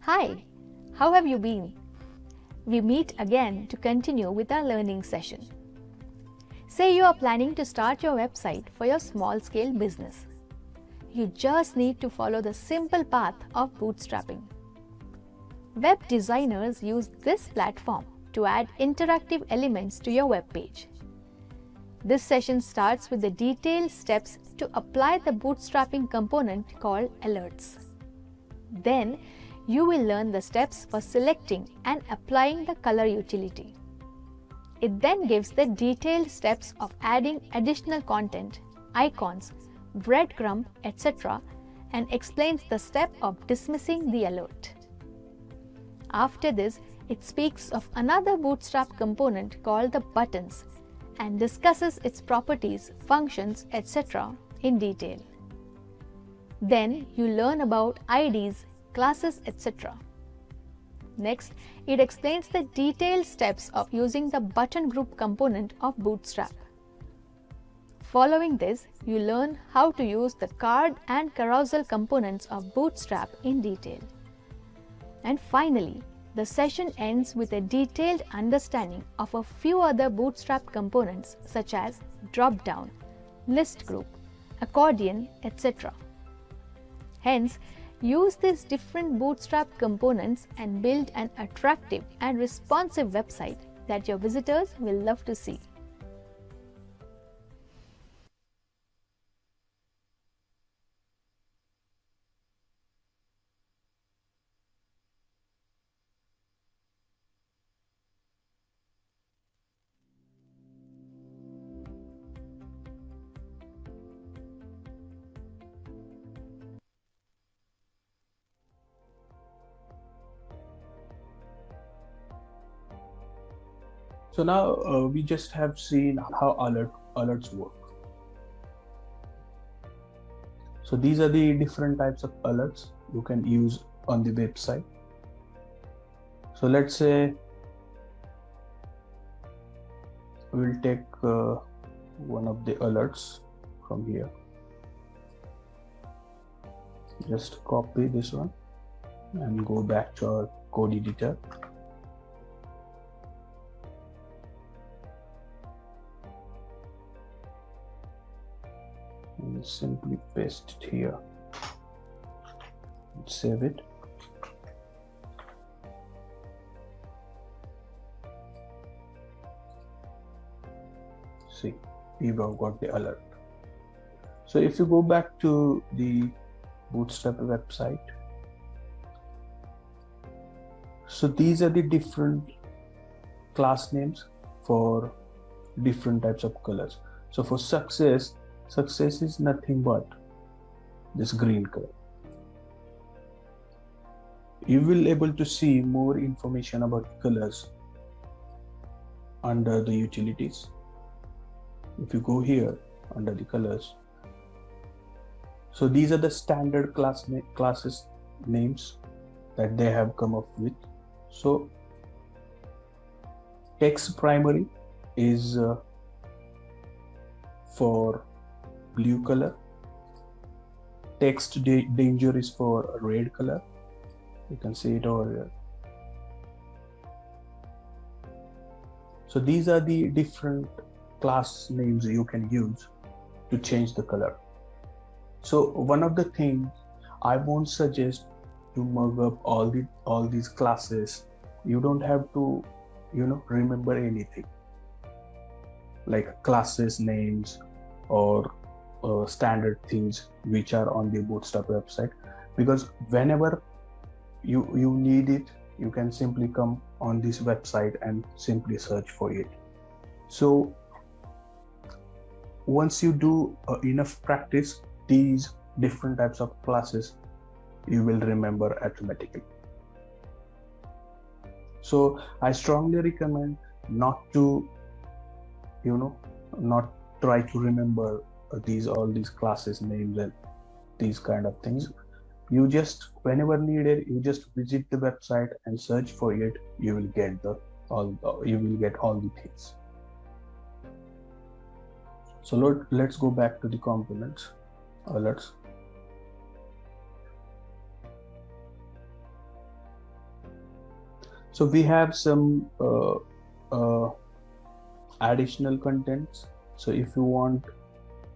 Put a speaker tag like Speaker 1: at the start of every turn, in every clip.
Speaker 1: Hi, how have you been? We meet again to continue with our learning session. Say you are planning to start your website for your small-scale business. You just need to follow the simple path of bootstrapping. Web designers use this platform to add interactive elements to your web page. This session starts with the detailed steps to apply the bootstrapping component called alerts. Then, you will learn the steps for selecting and applying the color utility. It then gives the detailed steps of adding additional content, icons, breadcrumb, etc. and explains the step of dismissing the alert. After this, it speaks of another Bootstrap component called the buttons and discusses its properties, functions, etc. in detail. Then you learn about IDs, classes, etc. Next, it explains the detailed steps of using the button group component of Bootstrap. Following this, you learn how to use the card and carousel components of Bootstrap in detail. And finally, the session ends with a detailed understanding of a few other Bootstrap components such as drop-down, list group, accordion, etc. Hence, use these different Bootstrap components and build an attractive and responsive website that your visitors will love to see.
Speaker 2: So now we just have seen how alerts work. So these are the different types of alerts you can use on the website. So let's say we'll take one of the alerts from here. Just copy this one and go back to our code editor. And simply paste it here and save it. See, we've got the alert. So if you go back to the Bootstrap website, so these are the different class names for different types of colors. So for success is nothing but this green color. You will able to see more information about colors under the utilities. If you go here under the colors, so these are the standard classes names that they have come up with. So text primary is for blue color, text danger is for red color. You can see it over here. So these are the different class names you can use to change the color. So one of the things I won't suggest to mug up all these classes. You don't have to, remember anything like classes names or standard things which are on the Bootstrap website, because whenever you need it, you can simply come on this website and simply search for it. So once you do enough practice, these different types of classes you will remember automatically. So I strongly recommend not to not try to remember all these classes names and these kind of things. You just, whenever needed, you just visit the website and search for it. You will get all the things. So let's go back to the components, alerts. So we have some additional contents. So if you want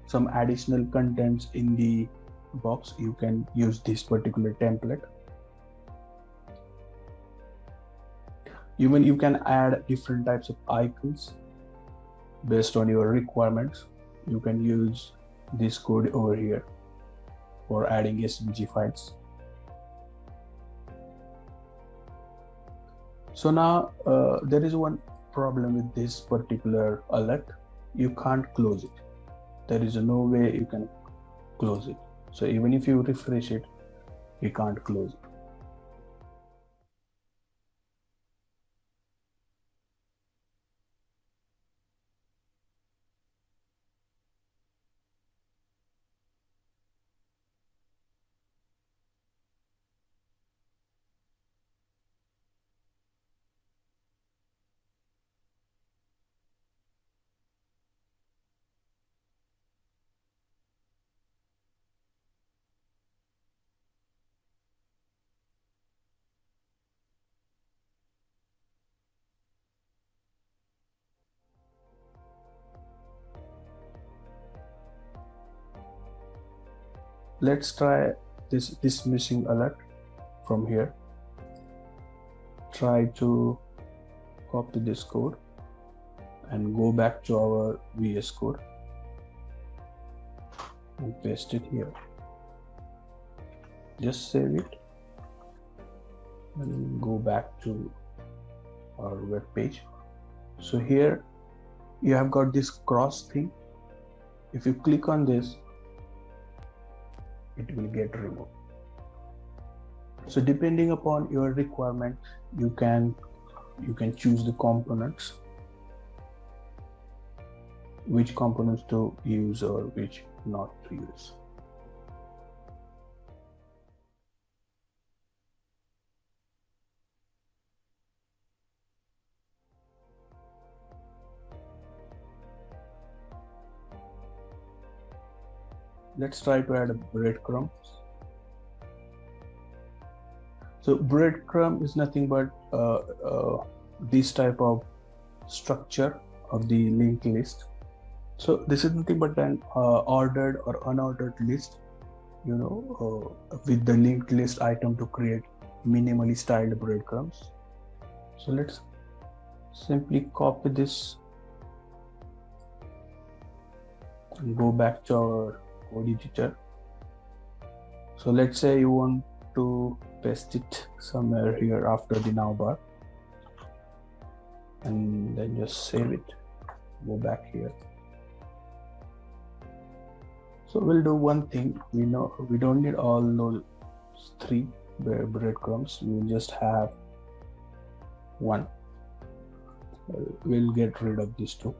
Speaker 2: some additional contents in the box, you can use this particular template. Even you can add different types of icons based on your requirements. You can use this code over here for adding SVG files. So now there is one problem with this particular alert. You can't close it. There is no way you can close it. So even if you refresh it, you can't close it. Let's try this dismissing alert from here. Try to copy this code and go back to our VS Code and paste it here. Just save it and go back to our web page. So here you have got this cross thing. If you click on this, it will get removed. So depending upon your requirement, you can choose the components, which components to use or which not to use. Let's try to add a breadcrumb. So breadcrumb is nothing but this type of structure of the linked list. So this is nothing but an ordered or unordered list, with the linked list item to create minimally styled breadcrumbs. So let's simply copy this and go back to our code editor. So let's say you want to paste it somewhere here after the navbar, and then just save it. Go back here. So we'll do one thing. We don't need all those 3 breadcrumbs. We'll just have 1. We'll get rid of these 2.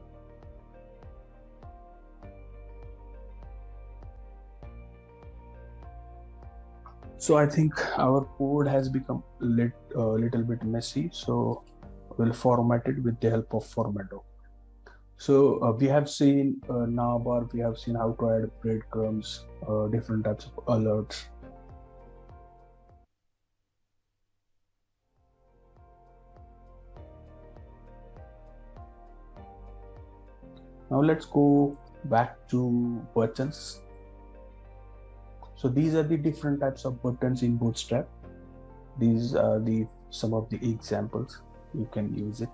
Speaker 2: So I think our code has become a little bit messy. So we'll format it with the help of Formato. So we have seen navbar, we have seen how to add breadcrumbs, different types of alerts. Now let's go back to buttons. So these are the different types of buttons in Bootstrap. These are some of the examples. You can use it.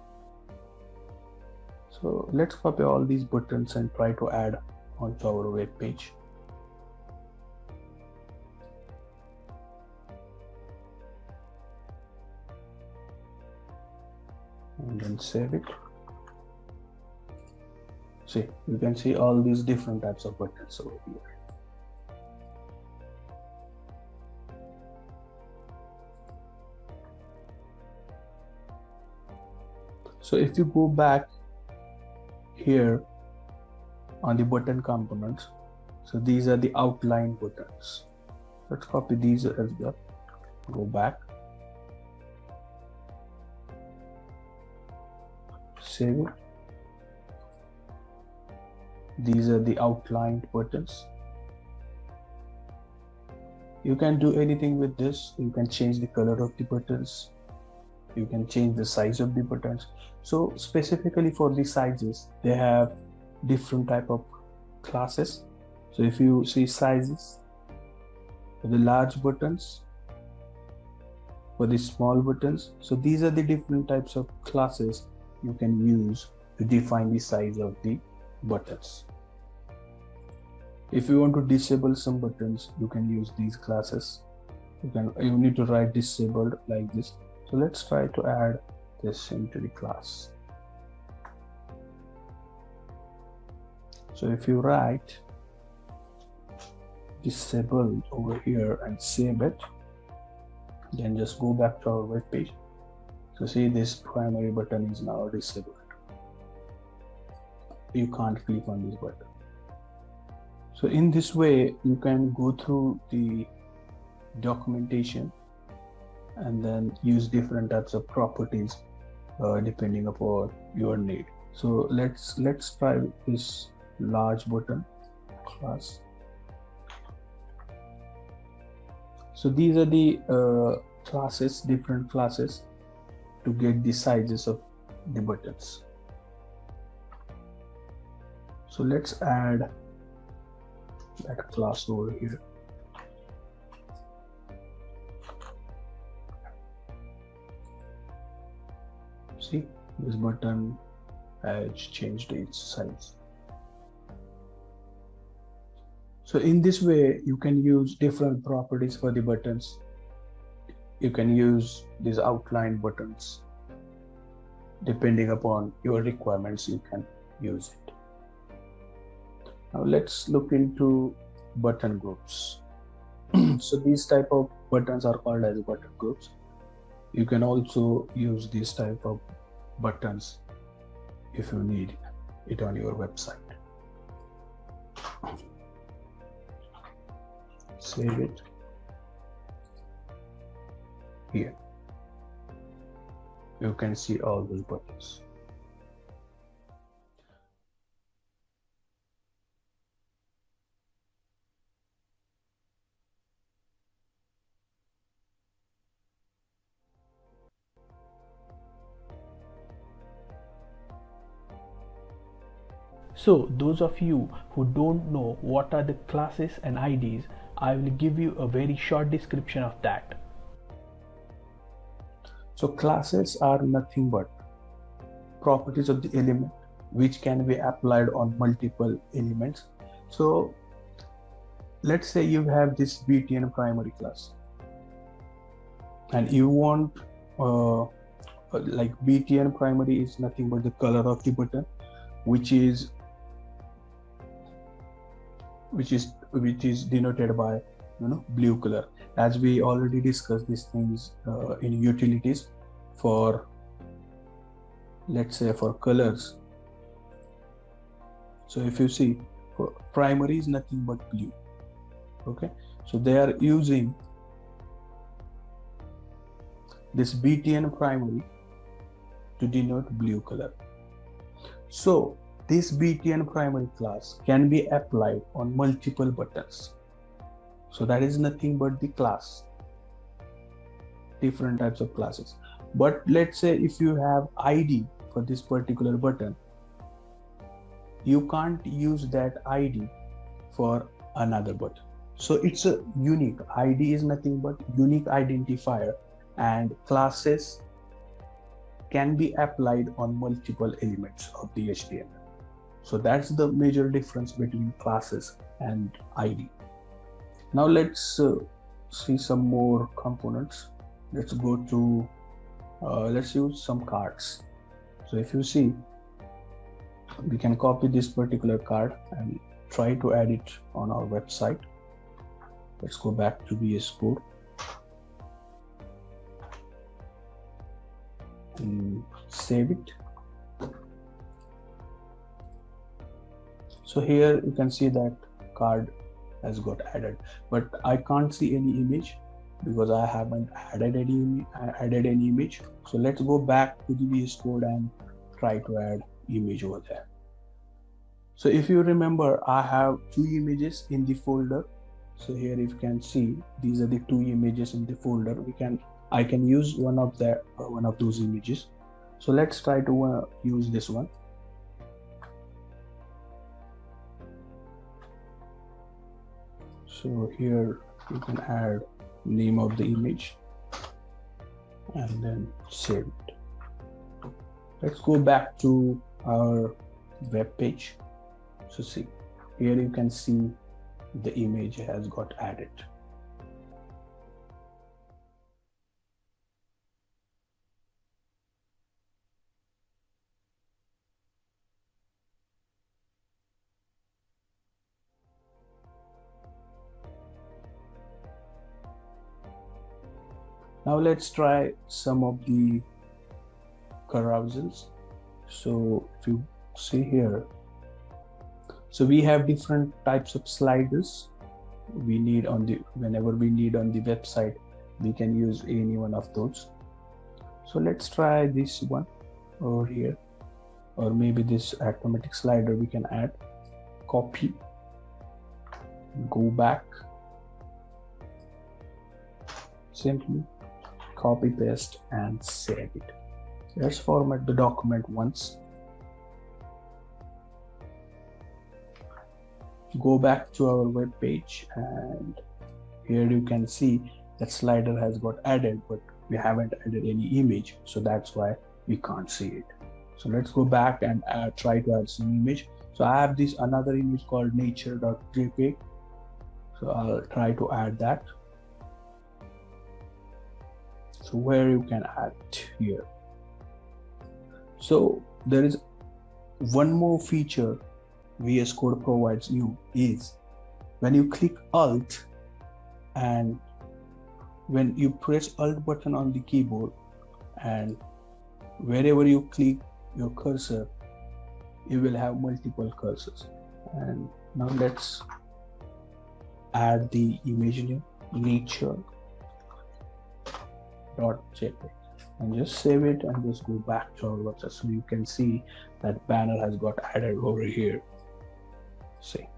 Speaker 2: So let's copy all these buttons and try to add onto our web page. And then save it. See, you can see all these different types of buttons over here. So if you go back here on the button components, so these are the outline buttons. Let's copy these as well. Go back, save it. These are the outlined buttons. You can do anything with this. You can change the color of the buttons. You can change the size of the buttons. So specifically for the sizes, they have different type of classes. So if you see sizes for the large buttons, for the small buttons, so these are the different types of classes you can use to define the size of the buttons. If you want to disable some buttons, you can use these classes. You need to write disabled like this. So let's try to add this into the class. So if you write disabled over here and save it, then just go back to our web page. So see, this primary button is now disabled. You can't click on this button. So in this way, you can go through the documentation and then use different types of properties depending upon your need. So let's try this large button class. So these are the classes, different classes to get the sizes of the buttons. So let's add that class over here. See, this button has changed its size. So in this way, you can use different properties for the buttons. You can use these outline buttons. Depending upon your requirements, you can use it. Now let's look into button groups. So these type of buttons are called as button groups. You can also use this type of buttons if you need it on your website. Save it here. You can see all those buttons.
Speaker 3: So those of you who don't know what are the classes and IDs, I will give you a very short description of that.
Speaker 2: So classes are nothing but properties of the element which can be applied on multiple elements. So let's say you have this BTN primary class and you want like BTN primary is nothing but the color of the button, which is denoted by blue color, as we already discussed these things in utilities for, let's say, for colors. So if you see, primary is nothing but blue. Okay, so they are using this BTN primary to denote blue color. So this BTN primary class can be applied on multiple buttons. So that is nothing but the class, different types of classes. But let's say if you have ID for this particular button, you can't use that ID for another button. So it's a unique ID, is nothing but unique identifier, and classes can be applied on multiple elements of the HTML. So that's the major difference between classes and ID. Now let's see some more components. Let's go to, let's use some cards. So if you see, we can copy this particular card and try to add it on our website. Let's go back to VS Code. And save it. So here you can see that card has got added, but I can't see any image because I haven't added any image. So let's go back to the VS Code and try to add image over there. So if you remember, I have two images in the folder. So here if you can see, these are the two images in the folder. I can use one of those images. So let's try to use this one. So here you can add name of the image and then save it. Let's go back to our web page. So see, here you can see the image has got added. Now let's try some of the carousels. So if you see here, so we have different types of sliders we need whenever we need on the website. We can use any one of those. So let's try this one over here, or maybe this automatic slider we can add. Copy, go back, simply copy paste and save it. Let's format the document once. Go back to our web page, and here you can see that slider has got added, but we haven't added any image, so that's why we can't see it. So let's go back and try to add some image. So I have this another image called nature.jpg. So I'll try to add that. So where you can add here. So there is one more feature VS Code provides you is when you click Alt, and when you press Alt button on the keyboard, and wherever you click your cursor, you will have multiple cursors. And now let's add the image name, nature.jpg, and just save it and just go back to our website. So you can see that banner has got added over here. See.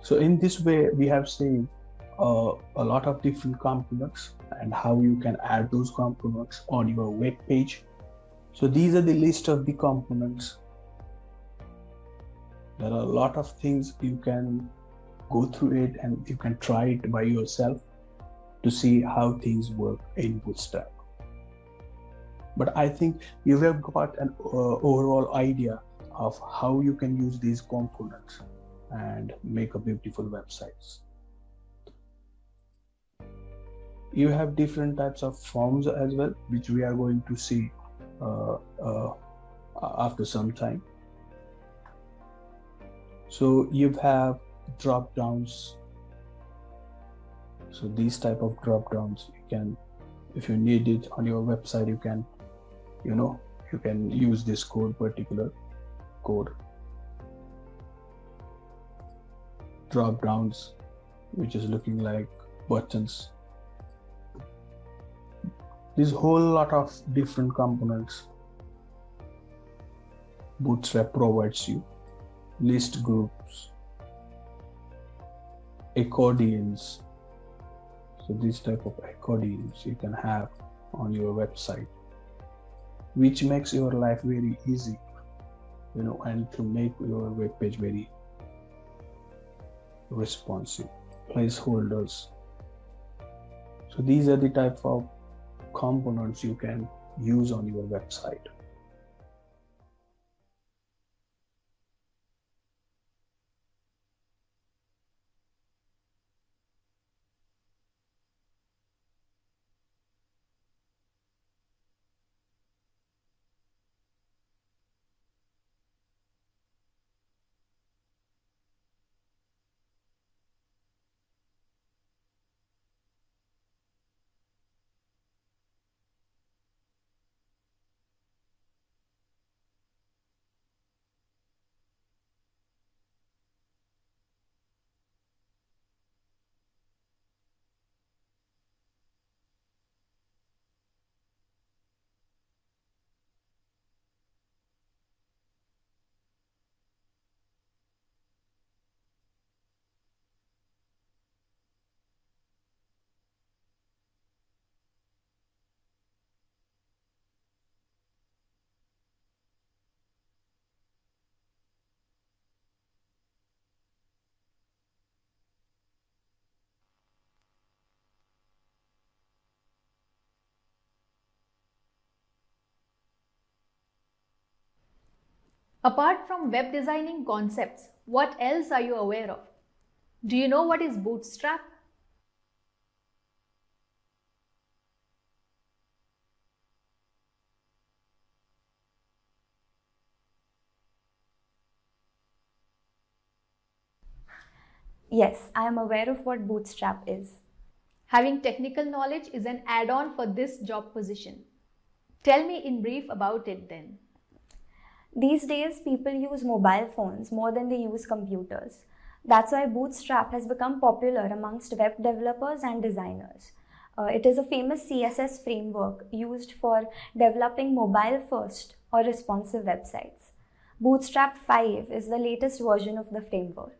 Speaker 2: So in this way, we have seen a lot of different components and how you can add those components on your web page. So these are the list of the components. There are a lot of things you can go through it, and you can try it by yourself to see how things work in Bootstrap. But I think you have got an overall idea of how you can use these components and make a beautiful websites. You have different types of forms as well, which we are going to see after some time. So you have drop downs. So these type of drop downs, you can, if you need it on your website, you can use this particular code. Drop downs, which is looking like buttons. This whole lot of different components Bootstrap provides you. List groups, accordions. So this type of accordions you can have on your website, which makes your life very easy, and to make your web page very responsive. Placeholders. So these are the type of components you can use on your website.
Speaker 1: Apart from web designing concepts, what else are you aware of? Do you know what is Bootstrap?
Speaker 4: Yes, I am aware of what Bootstrap is.
Speaker 1: Having technical knowledge is an add-on for this job position. Tell me in brief about it then.
Speaker 4: These days, people use mobile phones more than they use computers. That's why Bootstrap has become popular amongst web developers and designers. It is a famous CSS framework used for developing mobile first or responsive websites. Bootstrap 5 is the latest version of the framework.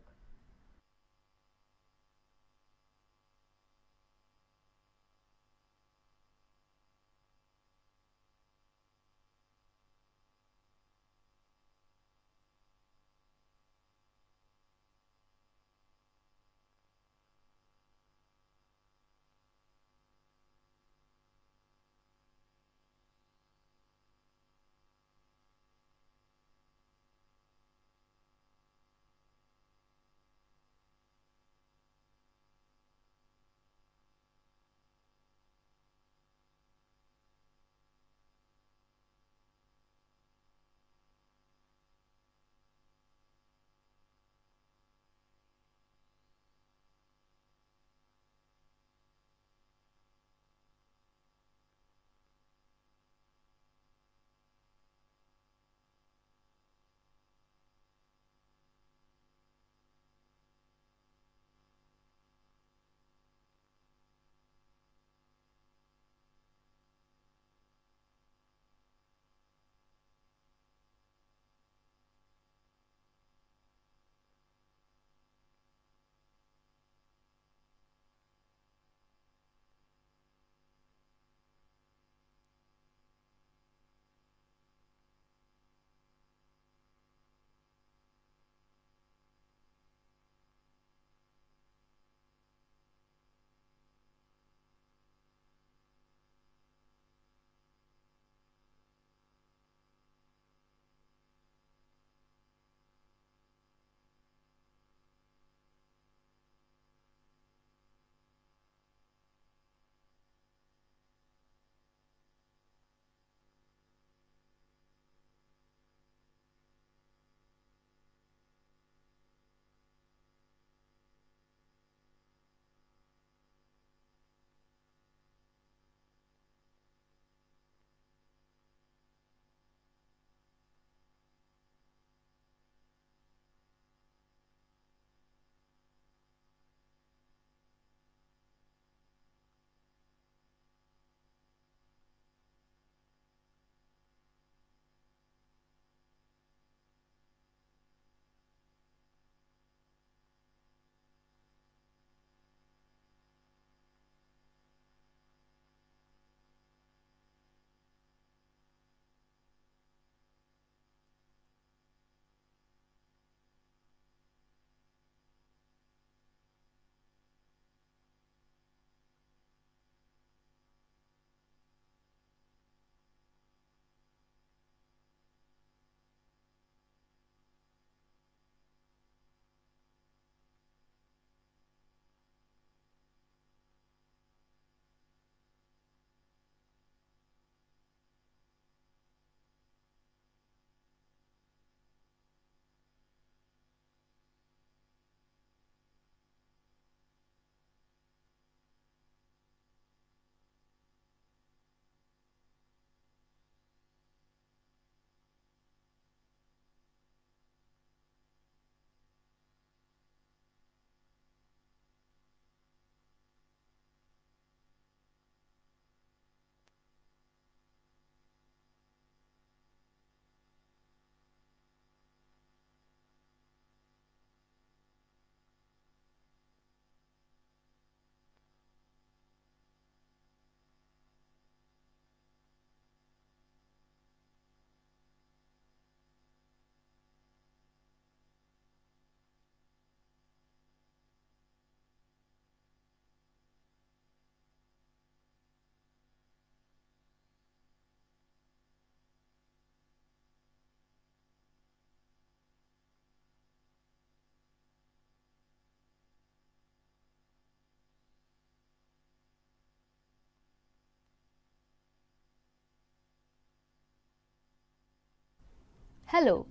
Speaker 1: Hello!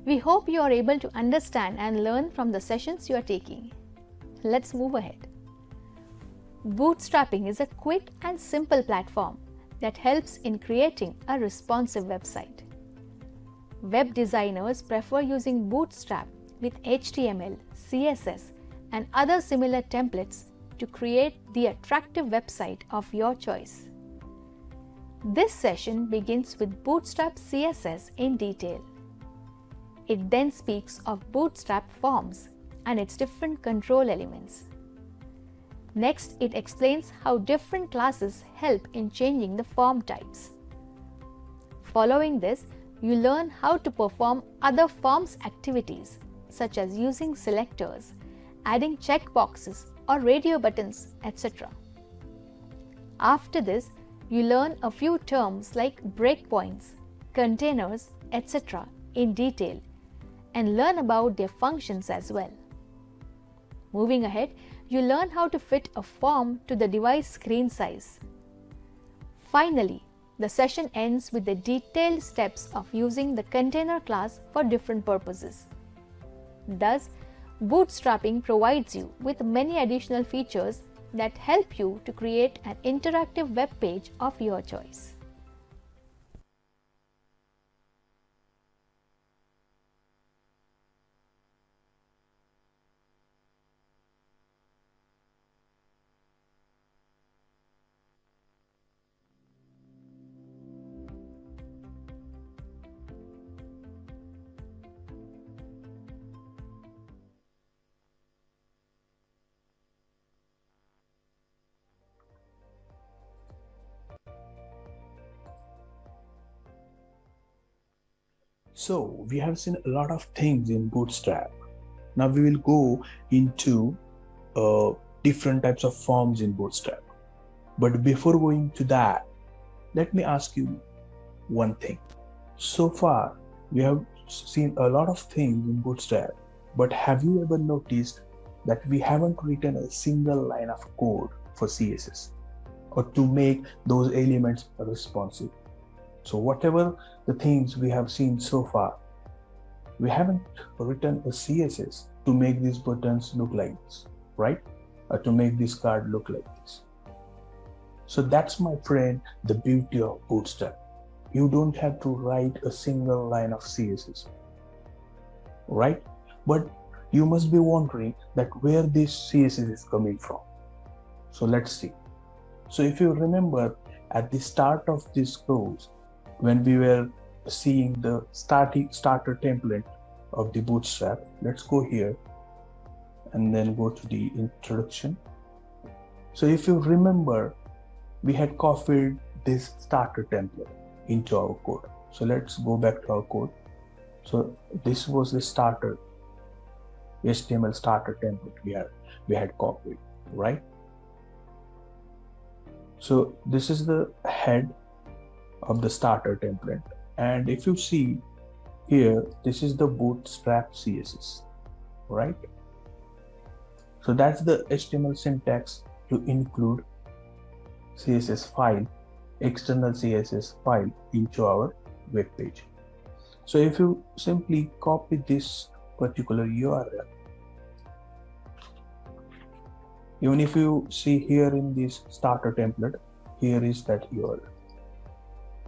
Speaker 1: We hope you are able to understand and learn from the sessions you are taking. Let's move ahead. Bootstrapping is a quick and simple platform that helps in creating a responsive website. Web designers prefer using Bootstrap with HTML, CSS, and other similar templates to create the attractive website of your choice. This session begins with Bootstrap CSS in detail. It then speaks of Bootstrap forms and its different control elements. Next, it explains how different classes help in changing the form types. Following this, you learn how to perform other forms activities such as using selectors, adding checkboxes or radio buttons, etc. After this, you learn a few terms like breakpoints, containers, etc. in detail and learn about their functions as well. Moving ahead, you learn how to fit a form to the device screen size. Finally, the session ends with the detailed steps of using the container class for different purposes. Thus, bootstrapping provides you with many additional features that help you to create an interactive web page of your choice.
Speaker 2: So we have seen a lot of things in Bootstrap. Now we will go into different types of forms in Bootstrap. But before going to that, let me ask you one thing. So far, we have seen a lot of things in Bootstrap, but have you ever noticed that we haven't written a single line of code for CSS or to make those elements responsive? So whatever the things we have seen so far, we haven't written a CSS to make these buttons look like this, right? Or to make this card look like this. So that's, my friend, the beauty of Bootstrap. You don't have to write a single line of CSS, right? But you must be wondering that where this CSS is coming from. So let's see. So if you remember at the start of this course, when we were seeing the starter template of the Bootstrap, let's go here and then go to the introduction. So if you remember, we had copied this starter template into our code. So let's go back to our code. So this was the starter HTML starter template we had copied, right? So this is the head of the starter template, and if you see here, this is the Bootstrap CSS, right? So that's the HTML syntax to include CSS file, external CSS file into our web page. So if you simply copy this particular URL, even if you see here in this starter template, here is that URL,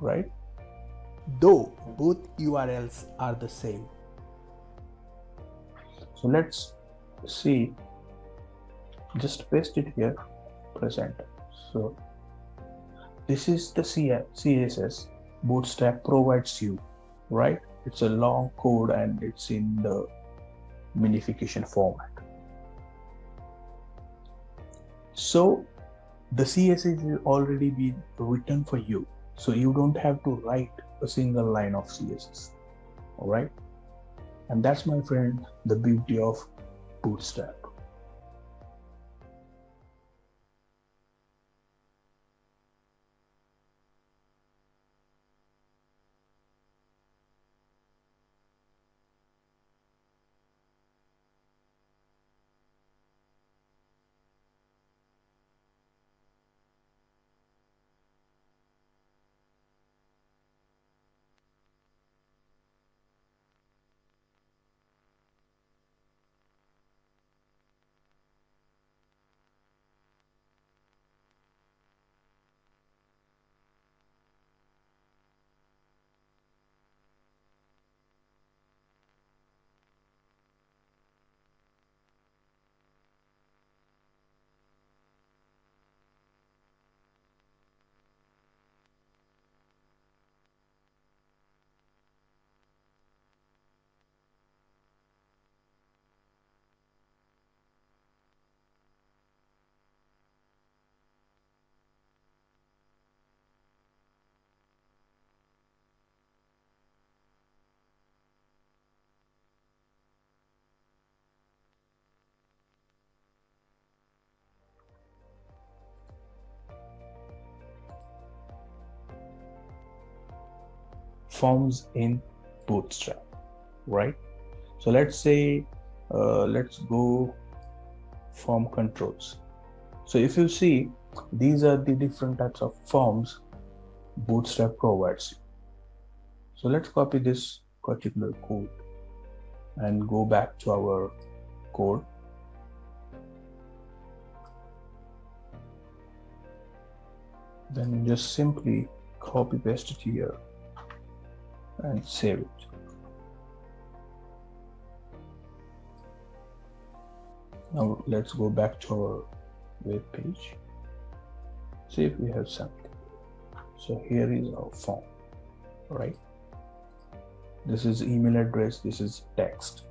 Speaker 2: right?
Speaker 3: Though both URLs are the same.
Speaker 2: So let's see, just paste it here, present. So this is the CSS Bootstrap provides you, right? It's a long code and it's in the minification format. So the CSS is already been written for you, so you don't have to write a single line of CSS, all right? And that's, my friend, the beauty of Bootstrap. forms in Bootstrap, right? So let's say let's go form controls. So if you see, these are the different types of forms Bootstrap provides you. So let's copy this particular code and go back to our code. Then just simply copy paste it here and save it. Now let's go back to our web page, see if we have something. So here is our form, right? This is email address, this is text.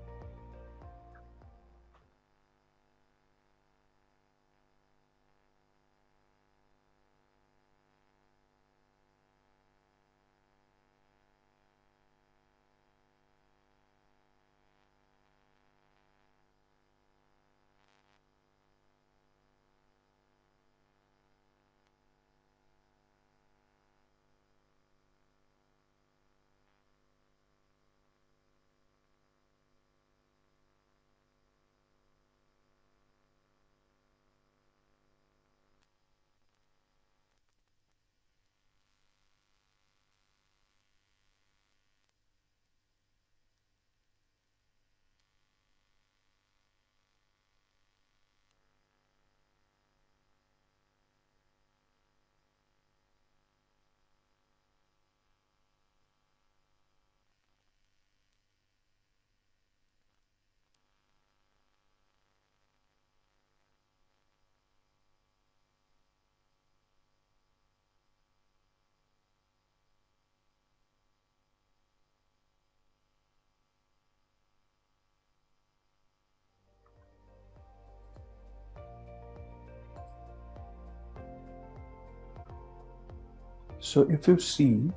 Speaker 2: So if you see,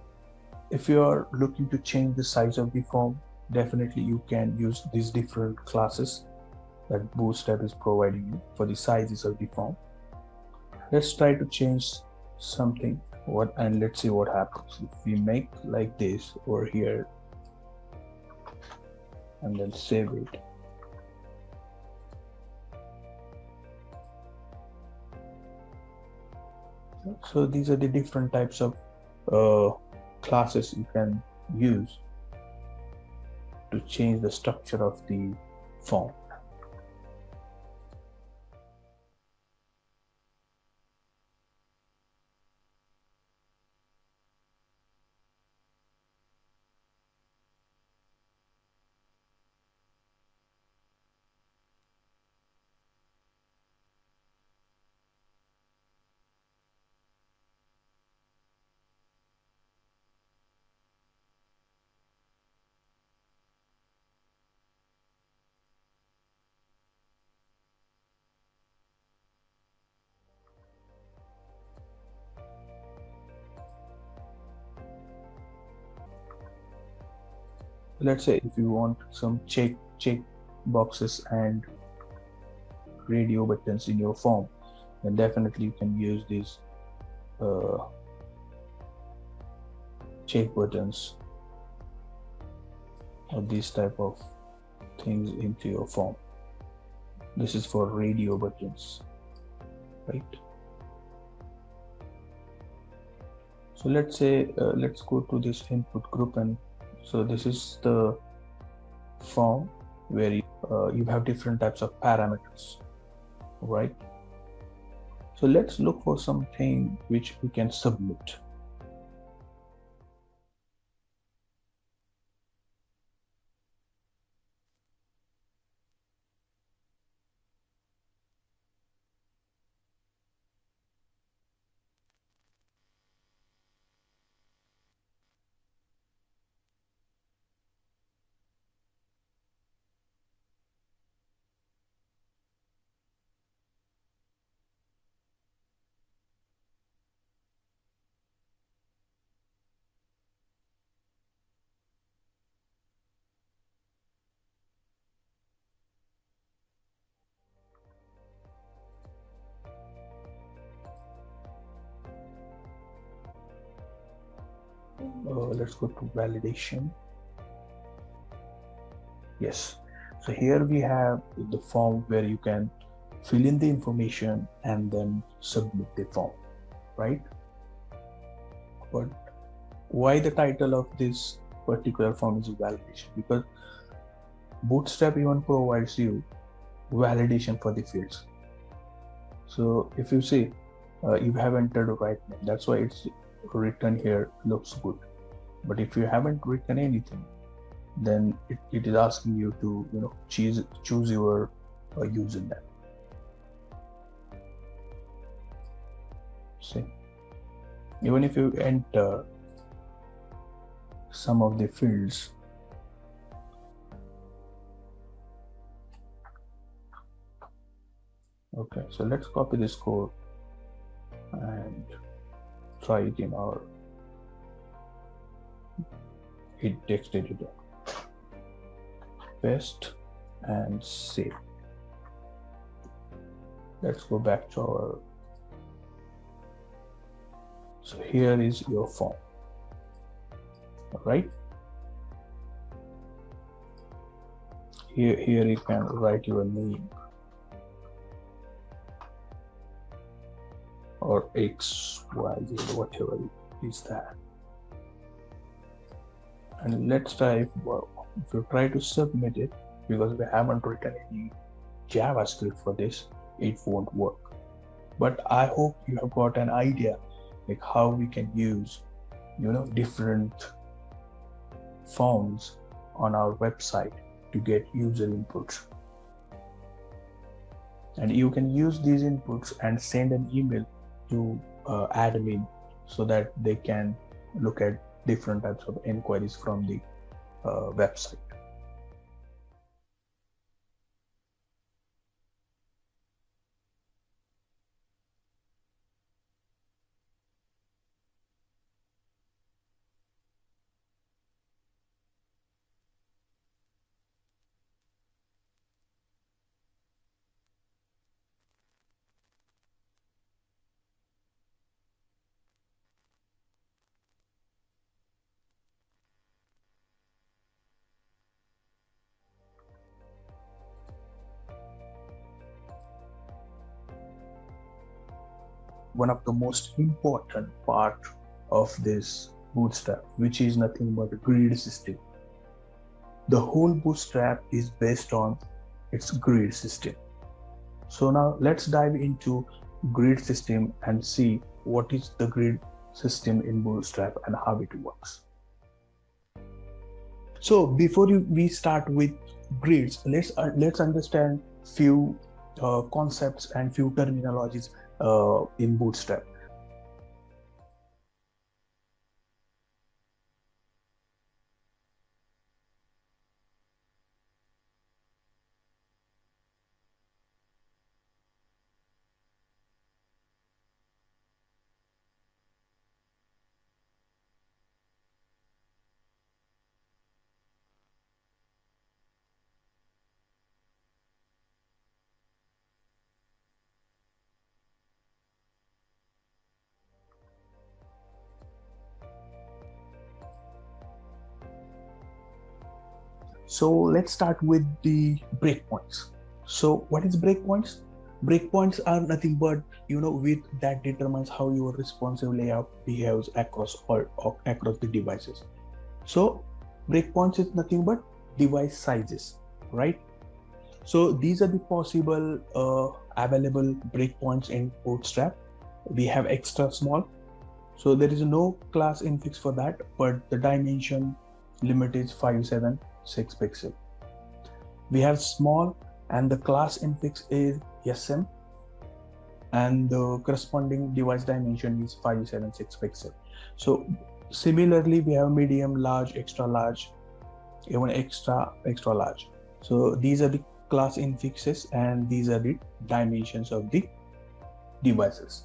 Speaker 2: if you are looking to change the size of the form, definitely you can use these different classes that Bootstrap is providing you for the sizes of the form. Let's try to change something, and let's see what happens. If we make like this over here and then save it, so these are the different types of classes you can use to change the structure of the form. Let's say if you want some check boxes and radio buttons in your form, then definitely you can use these check buttons or these type of things into your form. This is for radio buttons, right? So let's say let's go to this input group, and so this is the form where you have different types of parameters, right? So let's look for something which we can submit. let's go to validation. Yes, so here we have the form where you can fill in the information and then submit the form, right? But why the title of this particular form is validation? Because Bootstrap even provides you validation for the fields. So if you see you have entered the right name, that's why it's written here looks good. But if you haven't written anything, then it is asking you to choose your username. See, even if you enter some of the fields, okay, so let's copy this code and try it in our text editor. Paste and save. Let's go back to our, so here is your form. All right, here you can write your name or X, Y, Z, whatever is that. And let's try, if you try to submit it, because we haven't written any JavaScript for this, it won't work. But I hope you have got an idea like how we can use different forms on our website to get user inputs. And you can use these inputs and send an email to admin so that they can look at different types of inquiries from the website. One of the most important part of this Bootstrap, which is nothing but a grid system. The whole Bootstrap is based on its grid system. So now let's dive into grid system and see what is the grid system in Bootstrap and how it works. So before we start with grids, let's understand few concepts and few terminologies in Bootstrap. So let's start with the breakpoints. So what is breakpoints? Breakpoints are nothing but width that determines how your responsive layout behaves across the devices. So breakpoints is nothing but device sizes, right? So these are the possible available breakpoints in Bootstrap. We have extra small, so there is no class infix for that, but the dimension limit is 576 pixel. We have small and the class infix is SM and the corresponding device dimension is 576 pixel. So similarly we have medium, large, extra large, even extra large. So these are the class infixes and these are the dimensions of the devices.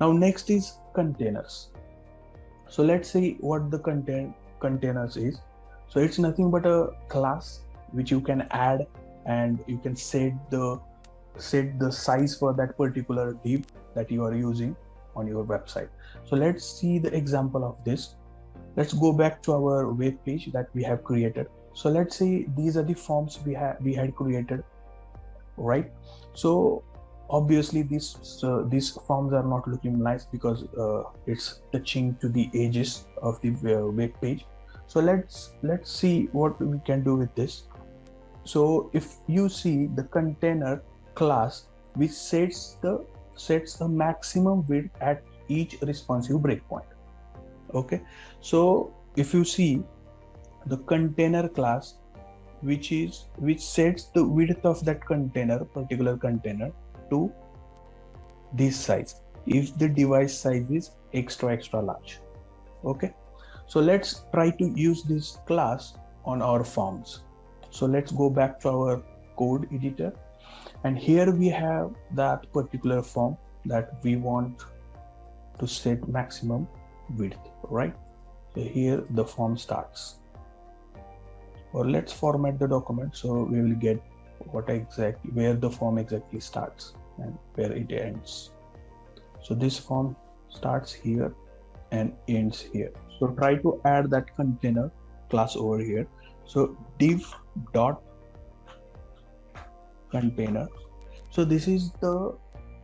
Speaker 2: Now next is containers. So let's see what the containers is. So it's nothing but a class which you can add, and you can set the size for that particular div that you are using on your website. So let's see the example of this. Let's go back to our web page that we have created. So let's say these are the forms we had created, right? So obviously these forms are not looking nice because it's touching to the edges of the web page. So let's see what we can do with this. So if you see the container class, which sets the maximum width at each responsive breakpoint. Okay, so if you see the container class, which sets the width of that particular container to this size if the device size is extra large. Okay, so let's try to use this class on our forms. So let's go back to our code editor, and here we have that particular form that we want to set maximum width, right? So here the form starts, or let's format the document so we will get where the form exactly starts and where it ends. So this form starts here and ends here. So try to add that container class over here. So div dot container. So this is the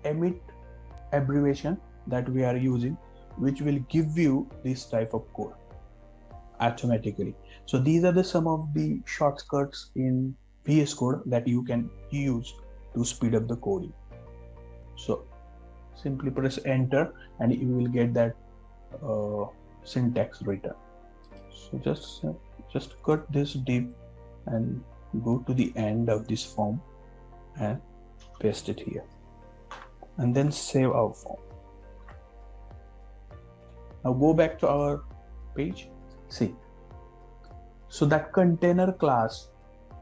Speaker 2: emit abbreviation that we are using, which will give you this type of code automatically. So these are some of the shortcuts in VS Code that you can use to speed up the coding. So simply press enter and you will get that syntax written. So just cut this div and go to the end of this form and paste it here, and then save our form. Now go back to our page. See, so that container class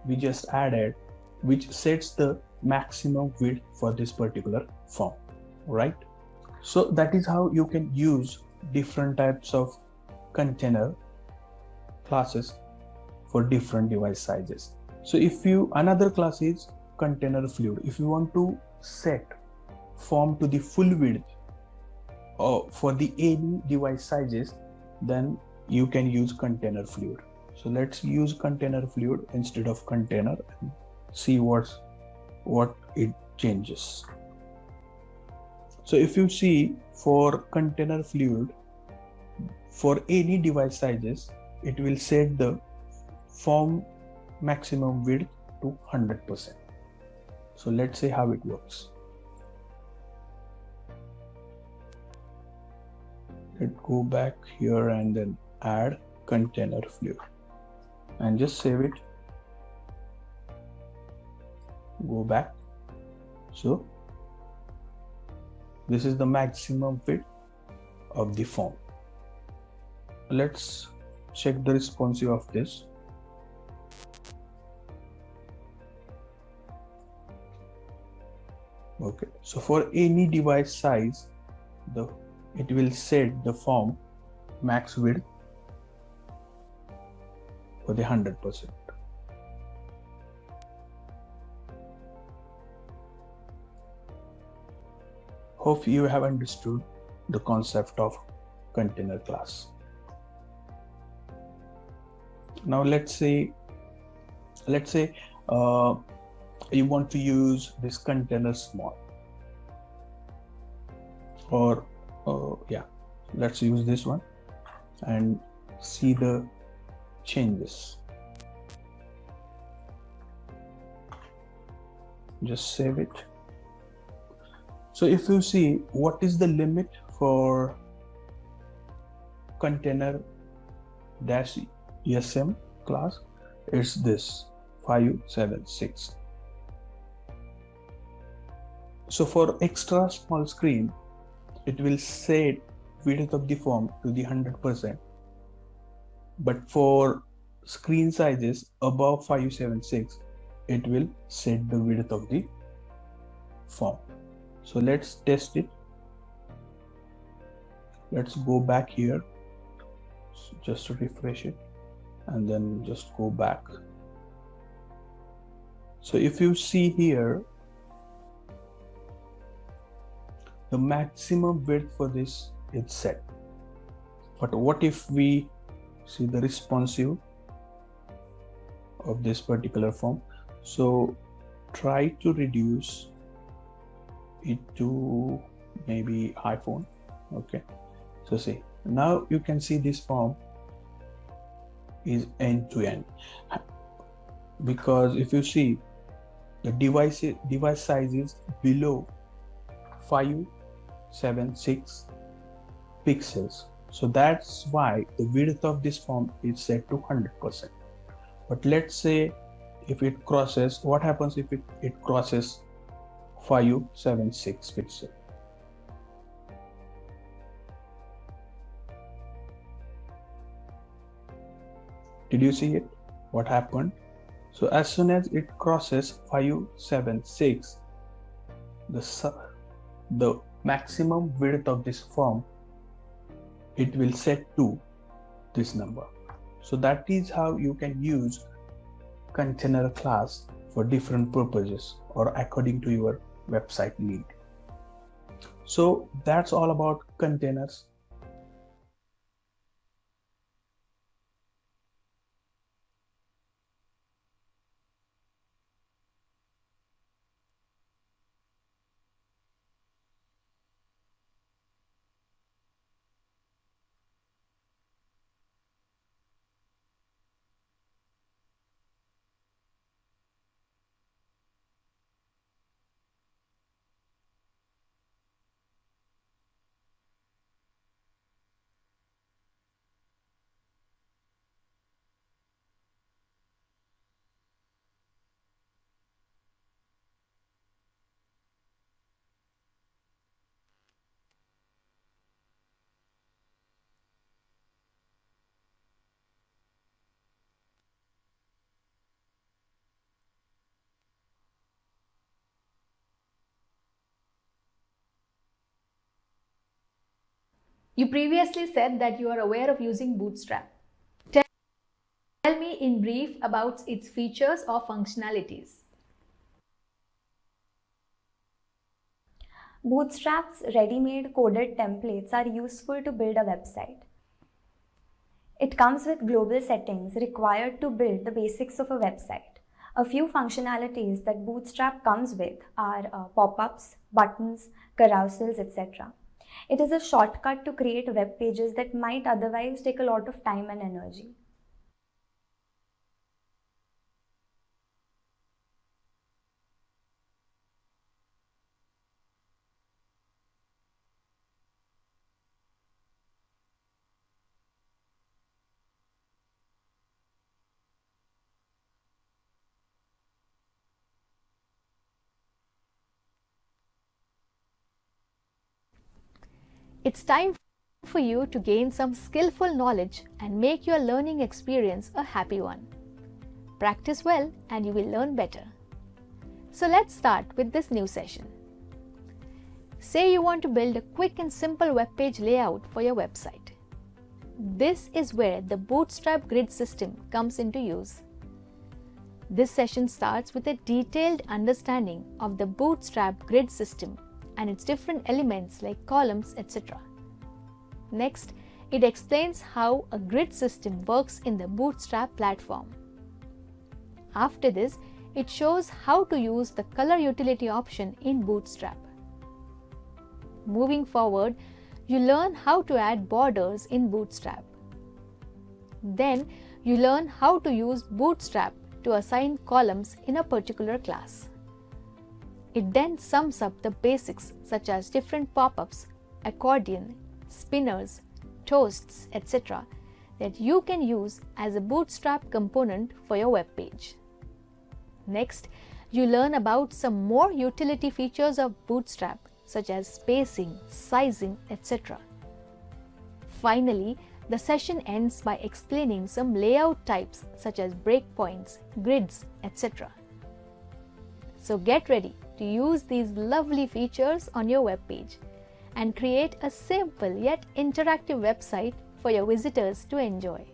Speaker 2: we just added, which sets the maximum width for this particular form, right? So that is how you can use different types of container classes for different device sizes. So another class is container fluid. If you want to set form to the full width for the any device sizes, then you can use container fluid. So let's use container fluid instead of container and see what it changes. So if you see, for container fluid, for any device sizes, it will set the form maximum width to 100%. So let's see how it works. Let's go back here and then add container fluid and just save it. Go back. So this is the maximum width of the form. Let's check the responsive of this. Okay, so for any device size, it will set the form max width for the 100%. Hope you have understood the concept of container class. Now let's say you want to use this container small, or let's use this one and see the changes. Just save it. So if you see, what is the limit for container -SM class? It's this 576. So for extra small screen, it will set width of the form to the 100%, but for screen sizes above 576, it will set the width of the form. So let's test it. Let's go back here, so just to refresh it, and then just go back. So if you see here, the maximum width for this is set. But what if we see the responsive of this particular form? So try to reduce it to maybe iPhone. Okay, so see, now you can see this form is end to end, because if you see the device size is below 576 pixels, so that's why the width of this form is set to 100%. But let's say if it crosses, what happens if it crosses 576 pixels? Did you see it? What happened? So as soon as it crosses 576, the maximum width of this form, it will set to this number. So that is how you can use container class for different purposes or according to your website need. So that's all about containers.
Speaker 1: You previously said that you are aware of using Bootstrap. Tell me in brief about its features or functionalities.
Speaker 4: Bootstrap's ready-made coded templates are useful to build a website. It comes with global settings required to build the basics of a website. A few functionalities that Bootstrap comes with are pop-ups, buttons, carousels, etc. It is a shortcut to create web pages that might otherwise take a lot of time and energy.
Speaker 1: It's time for you to gain some skillful knowledge and make your learning experience a happy one. Practice well and you will learn better. So let's start with this new session. Say you want to build a quick and simple web page layout for your website. This is where the Bootstrap grid system comes into use. This session starts with a detailed understanding of the Bootstrap grid system and its different elements like columns, etc. Next, it explains how a grid system works in the Bootstrap platform. After this, it shows how to use the color utility option in Bootstrap. Moving forward, you learn how to add borders in Bootstrap. Then, you learn how to use Bootstrap to assign columns in a particular class. It then sums up the basics such as different pop-ups, accordion, spinners, toasts, etc. that you can use as a Bootstrap component for your web page. Next, you learn about some more utility features of Bootstrap such as spacing, sizing, etc. Finally, the session ends by explaining some layout types such as breakpoints, grids, etc. So get ready to use these lovely features on your web page and create a simple yet interactive website for your visitors to enjoy.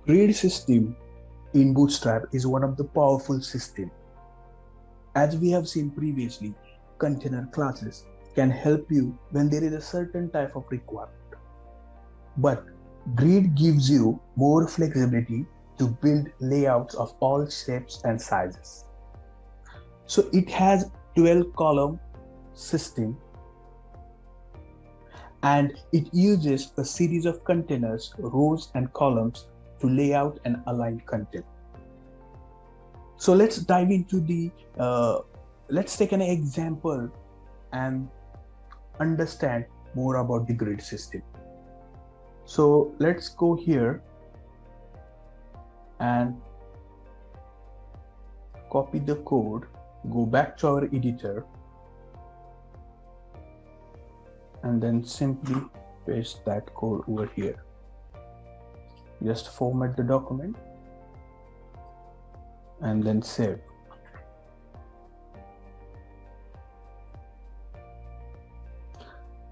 Speaker 2: Grid system in Bootstrap is one of the powerful systems. As we have seen previously, container classes can help you when there is a certain type of requirement. But Grid gives you more flexibility to build layouts of all shapes and sizes. So it has 12 column system, and it uses a series of containers, rows and columns to lay out and align content. So let's dive into let's take an example and understand more about the grid system. So let's go here and copy the code, go back to our editor, and then simply paste that code over here. Just format the document and then save.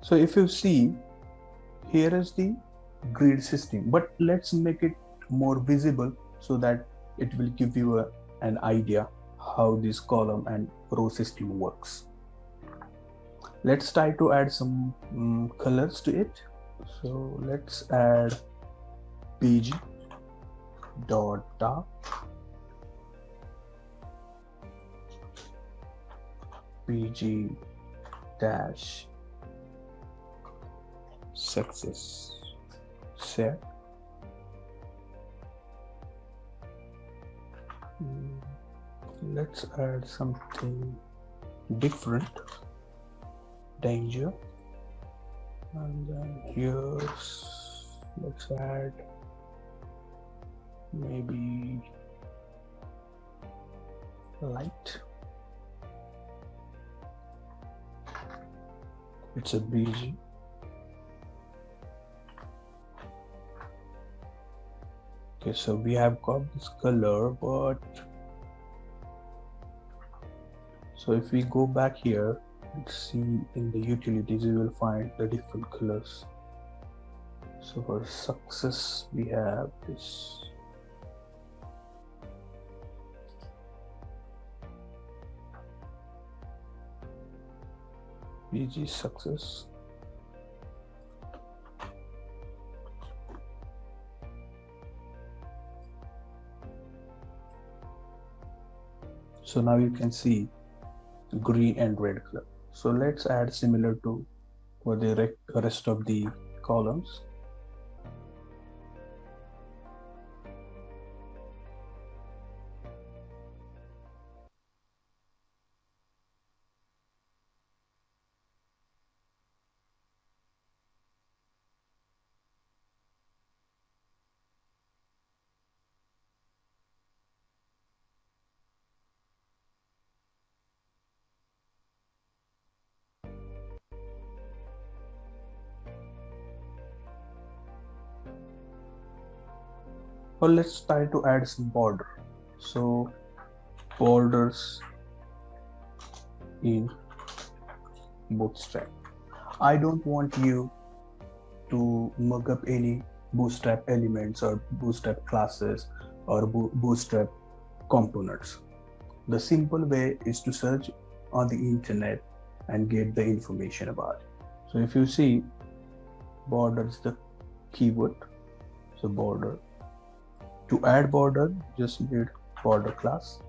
Speaker 2: So if you see, here is the grid system, but let's make it more visible so that it will give you an idea how this column and row system works. Let's try to add some colors to it. So let's add pg dot dark, pg dash success set. Let's add something different, danger, and then here's, let's add maybe light. It's a BG. Okay, so we have got this color, but so if we go back here, let's see in the utilities, we will find the different colors. So for success, we have this. BG success. So now you can see green and red color. So let's add similar to for the rest of the columns. Or let's try to add some border. So borders in Bootstrap. I don't want you to mug up any Bootstrap elements or Bootstrap classes or Bootstrap components. The simple way is to search on the internet and get the information about it. So if you see, border is the keyword. So border. To add border, just need border class.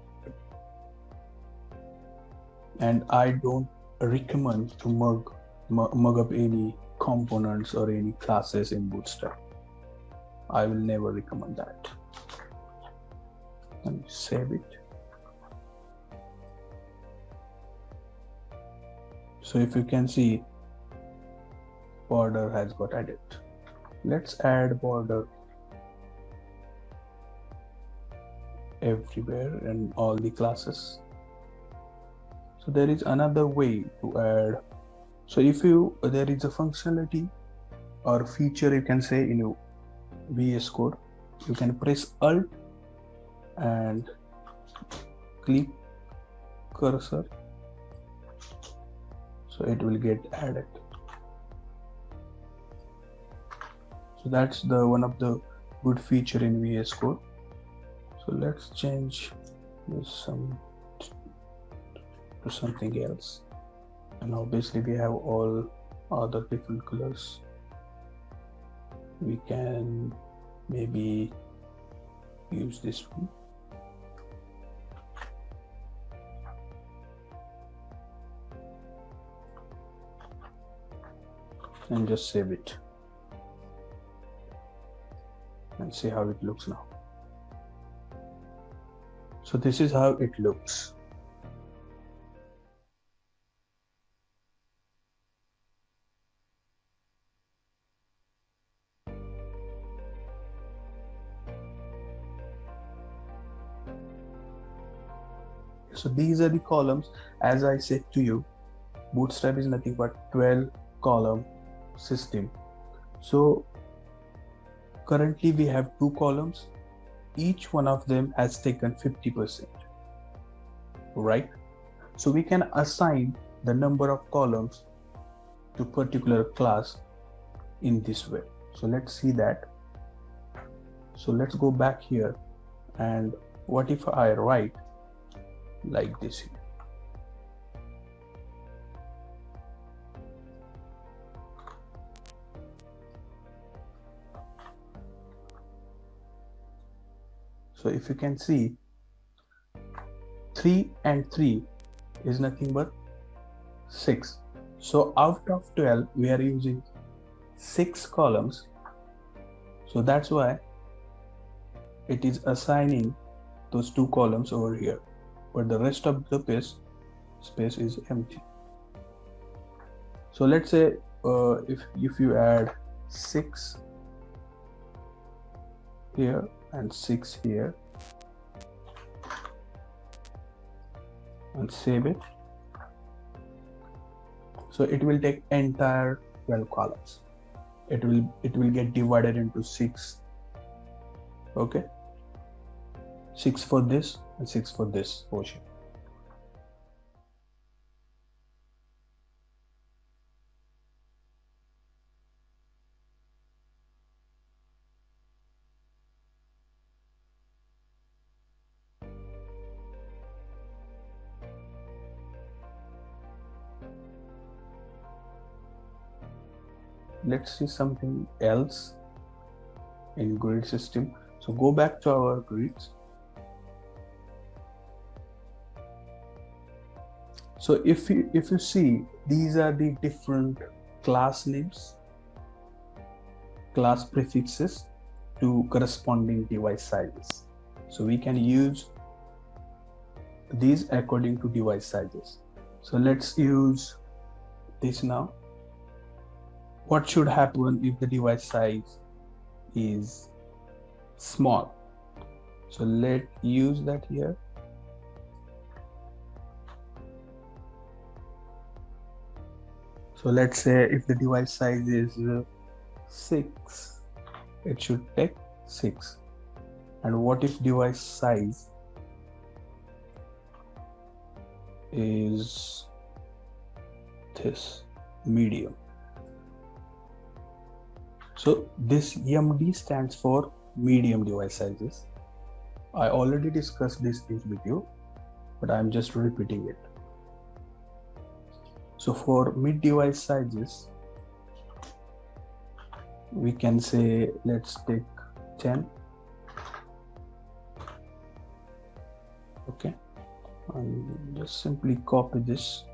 Speaker 2: And I don't recommend to mug up any components or any classes in Bootstrap. I will never recommend that. And save it. So if you can see, border has got added. Let's add border everywhere in all the classes. So there is another way to add. So if there is a functionality or feature, you can say in VS Code, you can press Alt and click cursor, so it will get added. So that's one of the good feature in VS Code. So let's change this to something else. And obviously we have all other different colors. We can maybe use this one. And just save it and see how it looks now. So this is how it looks. So these are the columns. As I said to you, Bootstrap is nothing but 12 column system. So currently we have 2 columns. Each one of them has taken 50%, right? So we can assign the number of columns to particular class in this way. So let's see that. So let's go back here, and what if I write like this here? So if you can see, 3 and 3 is nothing but 6. So out of 12, we are using 6 columns. So that's why it is assigning those 2 columns over here, but the rest of the space is empty. So let's say if you add 6 here and 6 here and save it, so it will take entire 12 columns. It will get divided into 6. Okay, 6 for this and 6 for this portion. Let's see something else in grid system. So go back to our grids. So if you see, these are the different class names, class prefixes to corresponding device sizes. So we can use these according to device sizes. So let's use this now. What should happen if the device size is small? So let's use that here. So let's say if the device size is 6, it should take 6. And what if device size is this, medium? So this MD stands for medium device sizes. I already discussed these things with you, but I'm just repeating it. So for mid device sizes, we can say, let's take 10. Okay, and just simply copy this.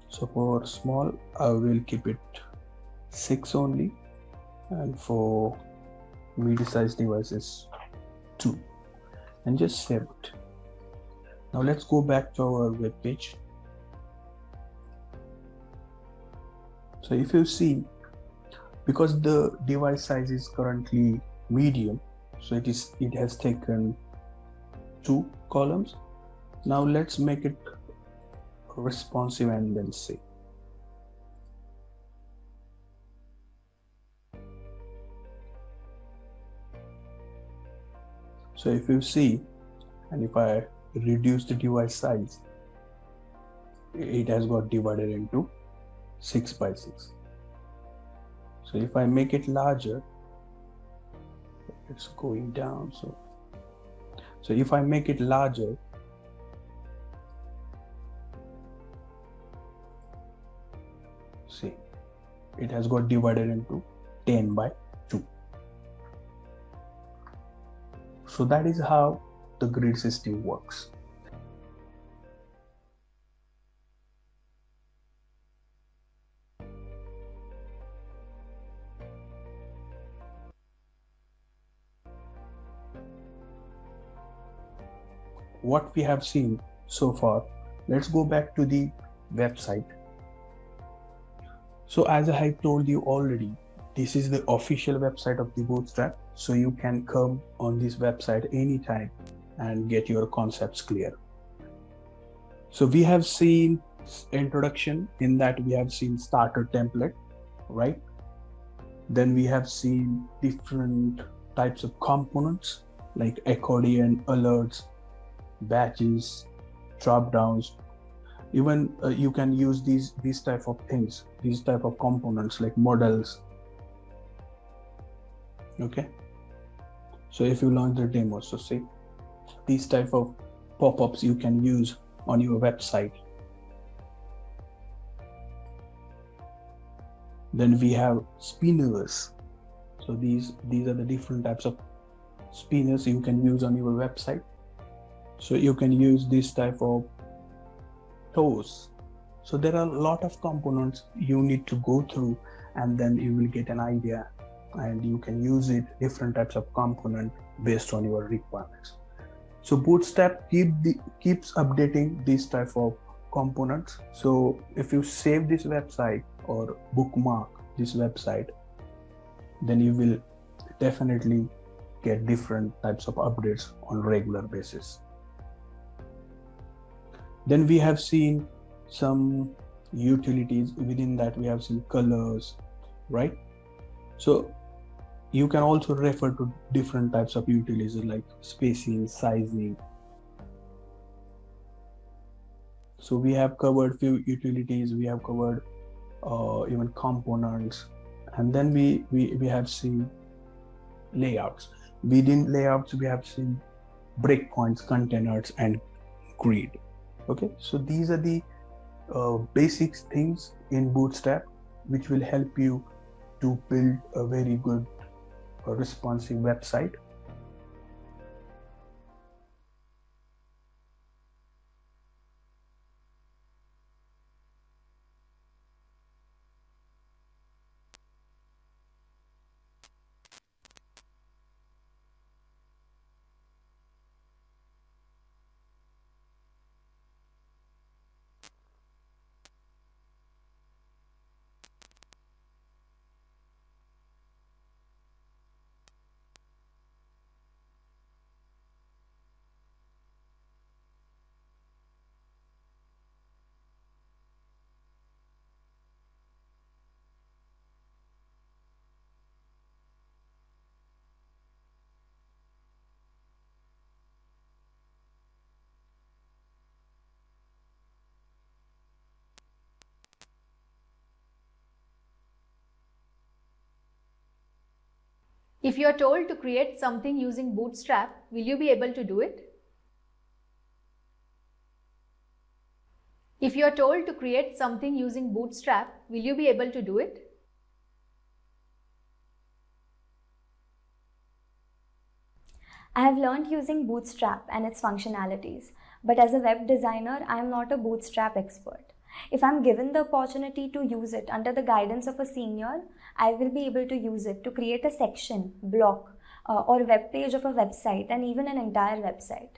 Speaker 2: So for small, I will keep it 6 only, and for mid-sized devices 2, and just save it. Now let's go back to our web page. So if you see, because the device size is currently medium, so it has taken 2 columns. Now let's make it responsive and then see. So if you see, and if I reduce the device size, it has got divided into 6 by 6. So if I make it larger, it's going down. So if I make it larger, see, it has got divided into 10 by 2. So that is how the grid system works. What we have seen so far, let's go back to the website. So as I have told you already, this is the official website of the Bootstrap. So you can come on this website anytime and get your concepts clear. So we have seen introduction, in that we have seen starter template, right? Then we have seen different types of components like accordion, alerts, batches, drop downs. Even you can use these type of things, these type of components like models. Okay, so if you launch the demo, so see, these type of pop-ups you can use on your website. Then we have spinners. So these are the different types of spinners you can use on your website. So you can use this type of toes. So there are a lot of components you need to go through, and then you will get an idea, and you can use it, different types of component based on your requirements. So Bootstrap keeps updating these type of components. So if you save this website or bookmark this website, then you will definitely get different types of updates on regular basis. Then we have seen some utilities. Within that we have seen colors, right? So you can also refer to different types of utilities like spacing, sizing. So we have covered few utilities, we have covered even components, and then we have seen layouts. Within layouts we have seen breakpoints, containers, and grid. Okay, so these are the basic things in Bootstrap which will help you to build a very good responsive website.
Speaker 1: If you are told to create something using Bootstrap, will you be able to do it? If you are told to create something using Bootstrap, will you be able to do it?
Speaker 4: I have learned using Bootstrap and its functionalities, but as a web designer, I am not a Bootstrap expert. If I'm given the opportunity to use it under the guidance of a senior, I will be able to use it to create a section, block, or web page of a website, and even an entire website.